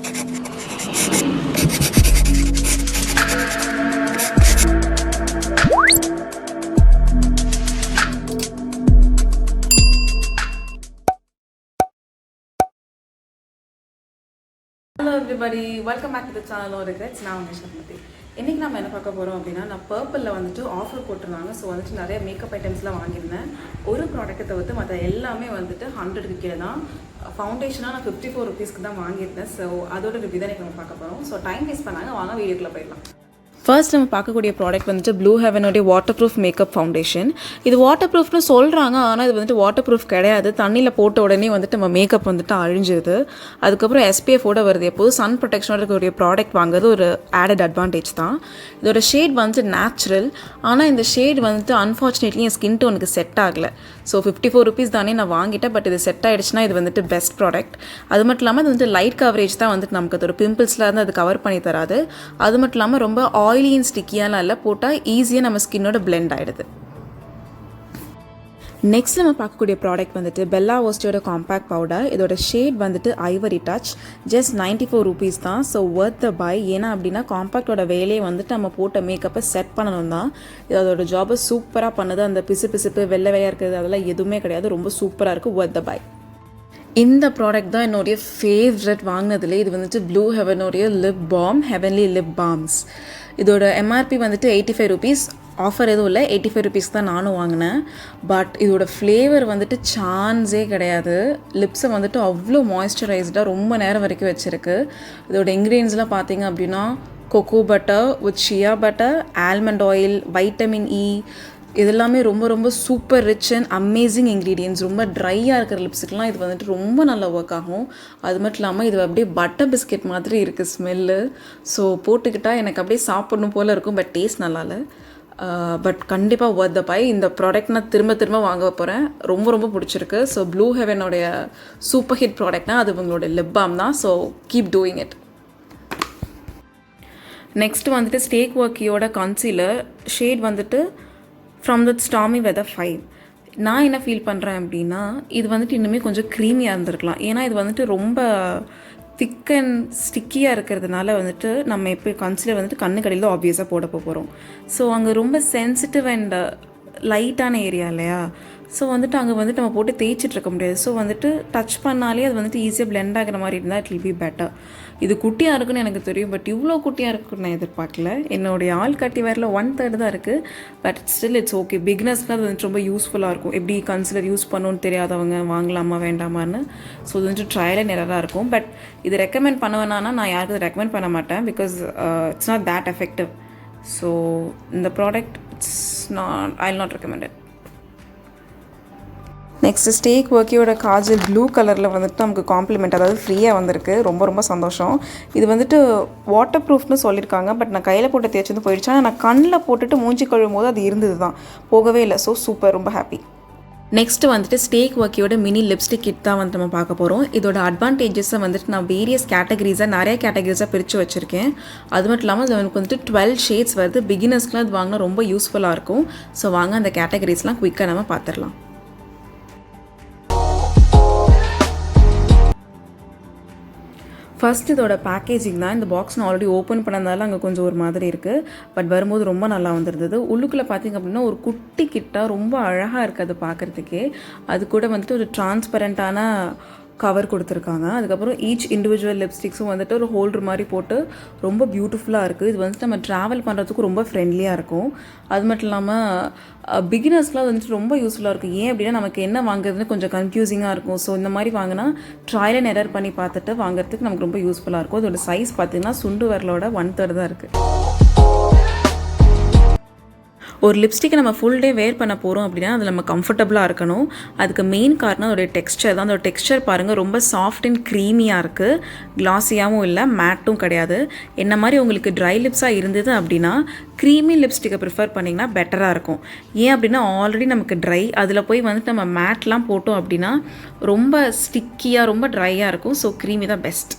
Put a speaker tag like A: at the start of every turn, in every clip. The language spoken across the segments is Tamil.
A: Hello everybody, welcome back to the channel. No regrets. நான் உங்க ஷர்மதி. இன்னைக்கு நாம என்ன பார்க்க போறோம் அப்படினா நான் purplle வந்துட்டு ஆஃபர் போட்டுருந்தாங்க. சோ வந்துட்டு நிறைய மேக்கப் ஐட்டம்ஸ்லாம் வாங்கியிருந்தேன். ஒரு ப்ராடக்ட்டை தவிர்த்து மத்த எல்லாமே வந்துட்டு 100 க்கு கீழ தான். ஃபவுண்டேஷனா நான் 54 ரூபீஸ்க்கு தான் வாங்கியிருந்தேன். சோ அதோட ரிவ்யூ தான் நம்ம பார்க்க போறோம். சோ டைம் வேஸ்ட் பண்ணாங்க, வாங்க வீடியோக்குள்ள போயிடலாம். ஃபர்ஸ்ட் நம்ம பார்க்கக்கூடிய ப்ராடக்ட் வந்துட்டு ப்ளூ ஹெவனோடைய வாட்டர் ப்ரூஃப் மேக்கப் ஃபவுண்டேஷன். இது வாட்டர் ப்ரூஃப்னு சொல்கிறாங்க, ஆனால் இது வந்துட்டு வாட்டர் ப்ரூஃப் கிடையாது. தண்ணியில் போட்ட உடனே வந்துட்டு நம்ம மேக்கப் வந்துட்டு அழிஞ்சுது. அதுக்கப்புறம் SPF-ஓட வருது. எப்போதும் சன் ப்ரொடெக்ஷனோட இருக்கக்கூடிய ப்ராடக்ட் வாங்குறது ஒரு ஆடட் அட்வான்டேஜ் தான். இதோட ஷேட் வந்துட்டு நேச்சுரல், ஆனால் இந்த ஷேட் வந்துட்டு அன்ஃபார்ச்சுனேட்லி என் ஸ்கின் டோனுக்கு செட் ஆகலை. ஸோ 54 ரூபீஸ் தானே நான் வாங்கிட்டேன், பட் இது செட் ஆகிடுச்சுன்னா இது வந்துட்டு பெஸ்ட் ப்ராடக்ட். அது மட்டும் இல்லாமல் இது வந்துட்டு லைட் கவரேஜ் தான் வந்துட்டு நமக்கு அது ஒரு பிம்பிள்ஸில் இருந்து அது கவர் பண்ணி தராது. அது மட்டும் இல்லாமல் ரொம்ப ஆயிலி அண்ட் ஸ்டிக்கியாலாம் இல்லை, போட்டால் ஈஸியாக நம்ம ஸ்கின்னோட பிளெண்ட் ஆகிடுது. நெக்ஸ்ட் நம்ம பார்க்கக்கூடிய ப்ராடக்ட் வந்துட்டு பெல்லா ஓஸ்டியோட காம்பேக்ட் பவுடர். இதோட ஷேட் வந்துட்டு ஐவரி டச். ஜஸ்ட் 94 ரூபீஸ் தான். So worth the buy. ஏன்னா அப்படின்னா காம்பேக்டோட வேலையை வந்துட்டு நம்ம போட்ட மேக்கப்பை செட் பண்ணணும் தான். இது அதோட ஜாபை சூப்பராக பண்ணுது. அந்த பிசுப்பு வெள்ளை வெள்ளையாக இருக்கிறது அதெல்லாம் எதுவுமே கிடையாது. ரொம்ப சூப்பராக இருக்குது. Worth the buy. இந்த ப்ராடக்ட் தான் என்னுடைய ஃபேவரட் வாங்கினதுல. இது வந்துட்டு ப்ளூ ஹெவனோடைய lip balm, heavenly lip balms. இதோட MRP வந்துட்டு 85 ரூபீஸ். ஆஃபர் எதுவும் இல்லை, 85 ரூபீஸ் தான் நானும் வாங்கினேன். பட் இதோட ஃப்ளேவர் வந்துட்டு சான்ஸே கிடையாது. லிப்ஸை வந்துட்டு அவ்வளோ மாய்ஸ்சரைஸ்டாக ரொம்ப நேரம் வரைக்கும் வச்சுருக்கு. இதோட இன்க்ரீடியன்ஸ்லாம் பார்த்தீங்க அப்படின்னா kho kho butter with Shia butter, almond oil, vitamin E, இதெல்லாமே ரொம்ப super rich and amazing ingredients. ரொம்ப ட்ரையாக இருக்கிற லிப்ஸுக்கெலாம் இது வந்துட்டு ரொம்ப நல்லா ஒர்க் ஆகும். அது மட்டும் இல்லாமல் இது அப்படியே பட்டர் பிஸ்கெட் மாதிரி இருக்குது ஸ்மெல்லு. ஸோ போட்டுக்கிட்டால் எனக்கு அப்படியே சாப்பிடணும் போல் இருக்கும், பட் டேஸ்ட் நல்லா இல்லை. பட் கண்டிப்பாக ஒர்த் த பை. இந்த ப்ராடக்ட் நான் திரும்ப வாங்க போகிறேன். ரொம்ப பிடிச்சிருக்கு. ஸோ ப்ளூ ஹெவனோடைய சூப்பர் ஹிட் ப்ராடக்ட்னா அது உங்களோட லிப் பாம் தான். So keep doing it. Next வந்துட்டு ஸ்டேக் ஒர்க்கியோட கன்சீலர். ஷேட் வந்துட்டு ஃப்ரம் த ஸ்டார்மி வெதர் 5. நான் என்ன ஃபீல் பண்ணுறேன் அப்படின்னா இது வந்துட்டு இன்னுமே கொஞ்சம் க்ரீமியாக இருந்திருக்கலாம். ஏன்னா இது வந்துட்டு ரொம்ப திக் அண்ட் ஸ்டிக்கியாக இருக்கிறதுனால வந்துட்டு நம்ம எப்போ கன்சிலர் வந்துட்டு கண்ணுக்கடியில் ஆப்வியஸாக போட போகிறோம். ஸோ அங்கே ரொம்ப சென்சிட்டிவ் அண்ட் லைட்டான ஏரியா இல்லையா. ஸோ வந்துட்டு அங்கே வந்துட்டு நம்ம போட்டு தேய்ச்சிட்டு இருக்க முடியாது. ஸோ வந்துட்டு டச் பண்ணாலே அது வந்துட்டு ஈஸியாக பிளெண்ட் ஆகிற மாதிரி இருந்தால் இட் வில் பி பெட்டர். இது குட்டியாக இருக்குன்னு எனக்கு தெரியும், பட் இவ்வளோ குட்டியாக இருக்குன்னு நான் எதிர்பார்க்கல. என்னுடைய ஆள் கட்டி வரல 1/3 தான் இருக்குது. But still it's okay. பிகினர்ஸ்க்கு அது வந்துட்டு ரொம்ப யூஸ்ஃபுல்லாக இருக்கும். எப்படி கன்சிலர் யூஸ் பண்ணணும்னு தெரியாதவங்க வாங்கலாமா வேண்டாமான்னு. ஸோ இது வந்துட்டு ட்ரையல் அண்ட் எரராக இருக்கும். பட் இது ரெக்கமெண்ட் பண்ணுவேன்னா நான் யாருக்கும் இதை ரெக்கமெண்ட் பண்ண மாட்டேன், because it's not that effective. So இந்த product I will not recommend it. Next ஸ்டேக் ஒர்க்கியோட காஜல் ப்ளூ கலரில் வந்துட்டு நமக்கு காம்ப்ளிமெண்ட், அதாவது ஃப்ரீயாக வந்திருக்கு. ரொம்ப சந்தோஷம். இது வந்துட்டு வாட்டர் ப்ரூஃப்னு சொல்லியிருக்காங்க, பட் நான் கையில் போட்டு தேய்ச்சி போயிடுச்சு. ஆனால் நான் கண்ணில் போட்டுட்டு மூஞ்சி கழுவும் போது அது இருந்தது தான், போகவே இல்லை. ஸோ சூப்பர், ரொம்ப ஹாப்பி. நெக்ஸ்ட்டு வந்துட்டு ஸ்டேக் ஒர்க்கியோட மினி லிப்ஸ்டிக் கிட் தான் வந்து நம்ம பார்க்க போகிறோம். இதோட அட்வான்டேஜஸை வந்துட்டு நான் நிறைய கேட்டகரிஸாக பிரித்து வச்சுருக்கேன். அது மட்டும் இல்லாமல் அது எனக்கு வந்துட்டு 12 ஷேட்ஸ் வருது. பிகினர்ஸ்க்குலாம் அது வாங்கினா ரொம்ப யூஸ்ஃபுல்லாக இருக்கும். ஸோ வாங்க அந்த கேட்டகரிஸ்லாம் குயிக்காக நம்ம பார்த்துடலாம். ஃபர்ஸ்ட் இதோட பேக்கேஜிங் தான். இந்த பாக்ஸ் நான் ஆல்ரெடி ஓப்பன் பண்ணதால அங்கே கொஞ்சம் ஒரு மாதிரி இருக்குது, பட் வரும்போது ரொம்ப நல்லா வந்துருந்தது. உள்ளுக்குள்ளே பார்த்திங்க அப்படின்னா ஒரு குட்டி கிட்டாக ரொம்ப அழகாக இருக்குது அது பார்க்குறதுக்கே. அது கூட வந்துட்டு ஒரு டிரான்ஸ்பரண்ட்டான கவர் கொடுத்துருக்காங்க. அதுக்கப்புறம் ஈச் இண்டிவிஜுவல் லிப்ஸ்டிக்ஸும் வந்துட்டு ஒரு ஹோல்டர் மாதிரி போட்டு ரொம்ப பியூட்டிஃபுல்லாக இருக்குது. இது வந்துட்டு நம்ம ட்ராவல் பண்ணுறதுக்கு ரொம்ப ஃப்ரெண்ட்லியாக இருக்கும். அது மட்டும் இல்லாமல் பிகினர்ஸ்லாம் வந்துட்டு ரொம்ப யூஸ்ஃபுல்லாக இருக்கும். ஏன் அப்படின்னா நமக்கு என்ன வாங்குறதுன்னு கொஞ்சம் கன்ஃபியூசிங்காக இருக்கும். ஸோ இந்த மாதிரி வாங்கினா ட்ரையல் அண்ட் எரர் பண்ணி பார்த்துட்டு வாங்குறதுக்கு நமக்கு ரொம்ப யூஸ்ஃபுல்லாக இருக்கும். அதோட சைஸ் பார்த்திங்கன்னா சுண்டு வரலோட 1/3 தான் இருக்குது. ஒரு லிப்ஸ்டிக்கை நம்ம ஃபுல் டே வேர் பண்ண போகிறோம் அப்படின்னா அதில் நம்ம கம்ஃபர்டபுளாக இருக்கணும். அதுக்கு மெயின் காரணம் அதோடைய டெக்ஸ்சர் தான். அதோட டெக்ஸ்சர் பாருங்கள், ரொம்ப சாஃப்ட் அண்ட் க்ரீமியாக இருக்குது. கிளாஸியாகவும் இல்லை, மேட்டும் கிடையாது. என்ன மாதிரி உங்களுக்கு ட்ரை லிப்ஸாக இருந்தது அப்படின்னா க்ரீமி லிப்ஸ்டிக்கை ப்ரிஃபர் பண்ணிங்கன்னா பெட்டராக இருக்கும். ஏன் அப்படின்னா ஆல்ரெடி நமக்கு ட்ரை, அதில் போய் வந்துட்டு நம்ம மேட்லாம் போட்டோம் அப்படின்னா ரொம்ப ஸ்டிக்கியாக ரொம்ப ட்ரையாக இருக்கும். ஸோ க்ரீமி தான் பெஸ்ட்.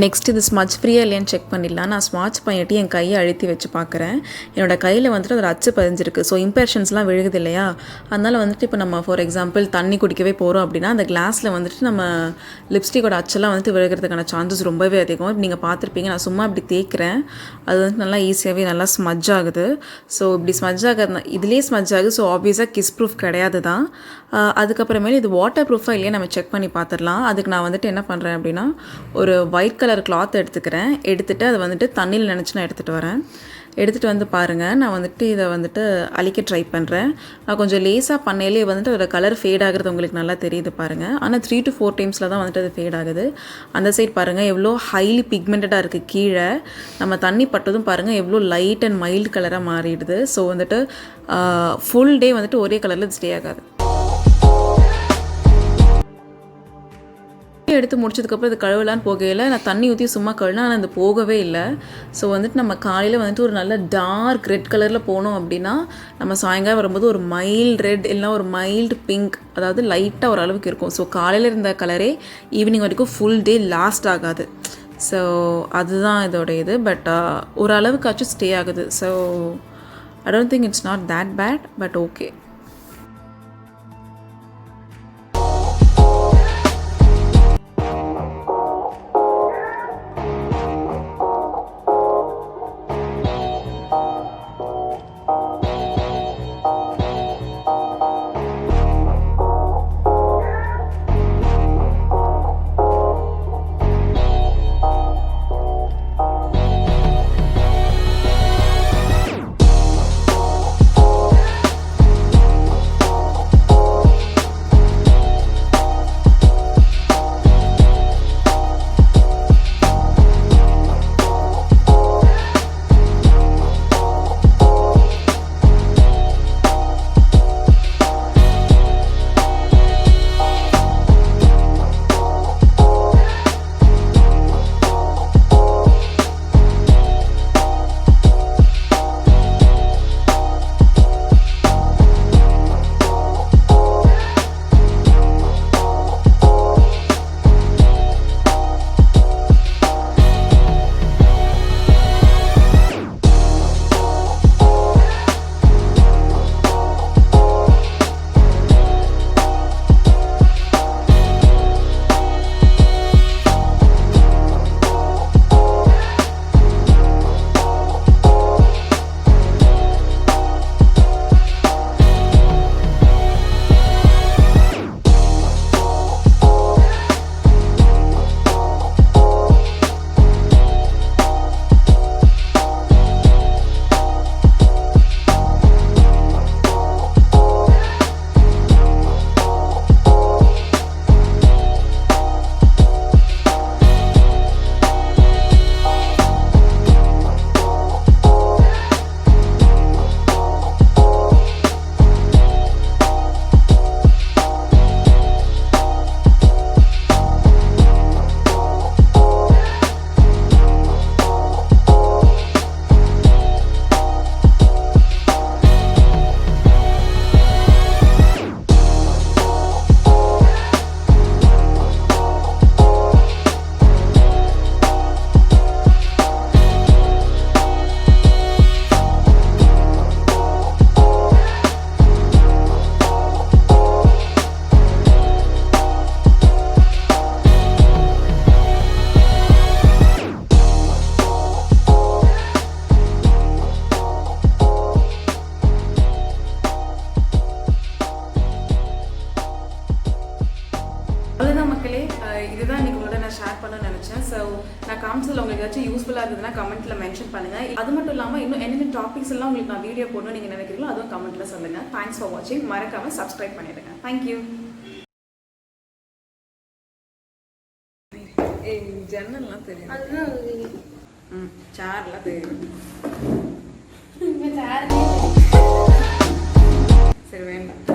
A: நெக்ஸ்ட் இது ஸ்மட்ச் ஃப்ரீயாக இல்லையான்னு செக் பண்ணிடலாம். நான் ஸ்வாட்ச் பண்ணிட்டு என் கையை அழுத்தி வச்சு பார்க்குறேன். என்னோடய கையில் வந்துட்டு ஒரு அச்சு பதிஞ்சிருக்கு. ஸோ இம்பெர்ஷன்ஸ்லாம் விழுகுது இல்லையா, அதனால் வந்துட்டு இப்போ நம்ம ஃபார் எக்ஸாம்பிள் தண்ணி குடிக்கவே போகிறோம் அப்படின்னா அந்த கிளாஸில் வந்துட்டு நம்ம லிப்ஸ்டிக்கோட அச்செல்லாம் வந்துட்டு விழுகிறதுக்கான சான்சஸ் ரொம்பவே அதிகம். இப்போ நீங்கள் பார்த்துருப்பீங்க, நான் சும்மா இப்படி தேய்க்கிறேன், அது வந்துட்டு நல்லா ஈஸியாகவே நல்லா ஸ்மட்ச் ஆகுது. ஸோ இப்படி ஸ்மட்ச் ஆகுது, இதுலேயே ஸ்மட்ச் ஆகுது. ஸோ ஆப்வியஸாக கிஸ் ப்ரூஃப் கிடையாது தான். அதுக்கப்புறமேலே இது வாட்டர் ப்ரூஃபாக இல்லையா நம்ம செக் பண்ணி பார்த்துடலாம். அதுக்கு நான் வந்துட்டு என்ன பண்ணுறேன் அப்படின்னா, ஒரு ஒயிட் கலர் கிளாத் எடுத்துக்கிறேன். எடுத்துகிட்டு அதை வந்துட்டு தண்ணியில் நினச்சி நான் எடுத்துகிட்டு வரேன். எடுத்துகிட்டு வந்து பாருங்கள், நான் வந்துட்டு இதை வந்துட்டு அழிக்க ட்ரை பண்ணுறேன். நான் கொஞ்சம் லேஸாக பண்ணையிலே வந்துட்டு அதோட கலர் ஃபேட் ஆகுறது உங்களுக்கு நல்லா தெரியுது பாருங்கள். ஆனால் 3 to 4 டைம்ஸில் தான் வந்துட்டு அது ஃபேட் ஆகுது. அந்த சைட் பாருங்கள் எவ்வளோ ஹைலி பிக்மெண்டடாக இருக்குது. கீழே நம்ம தண்ணி பட்டதும் பாருங்கள் எவ்வளோ லைட் அண்ட் மைல்டு கலராக மாறிடுது. ஸோ வந்துட்டு ஃபுல் டே வந்துட்டு ஒரே கலரில் இது ஸ்டே ஆகாது. எடுத்து முடிச்சதுக்கப்புறம் இது கழுவலான்னு போகையில் நான் தண்ணி ஊற்றி சும்மா கழுவினா, ஆனால் அது போகவே இல்லை. ஸோ வந்துட்டு நம்ம காலையில் வந்துட்டு ஒரு நல்ல டார்க் ரெட் கலரில் போனோம் அப்படின்னா நம்ம சாயங்காலம் வரும்போது ஒரு மைல்டு ரெட் இல்லைனா ஒரு மைல்டு பிங்க், அதாவது லைட்டாக ஒரு அளவுக்கு இருக்கும். ஸோ காலையில் இருந்த கலரே ஈவினிங் வரைக்கும் ஃபுல் டே லாஸ்ட் ஆகாது. ஸோ அதுதான் இதோட இது. பட் ஓரளவுக்காச்சும் ஸ்டே ஆகுது. So I don't think it's not that bad, but okay. இதுதான் இன்னைக்கு உங்களோட நான் ஷேர் பண்ணணும்னு நினச்சேன். ஸோ நான் காமிச்சதில் உங்களுக்கு ஏதாச்சும் யூஸ்ஃபுல்லாக இருந்ததுன்னா கமெண்ட்டில் மென்ஷன் பண்ணுங்கள். அது மட்டும் இல்லாமல் இன்னும் என்னென்ன டாபிக்ஸ் எல்லாம் உங்களுக்கு நான் வீடியோ போடணும்னு நீங்கள் நினைக்கிறீங்களோ அதுவும் கமெண்ட்டில் சொல்லுங்கள். தேங்க்ஸ் ஃபார் வாட்சிங். மறக்காமல் சப்ஸ்கிரைப் பண்ணிடுங்க. தேங்க்யூ. ஜன்னல்லாம் தெரியும், சேர்லாம் தெரியும். சரி வேண்டாம்.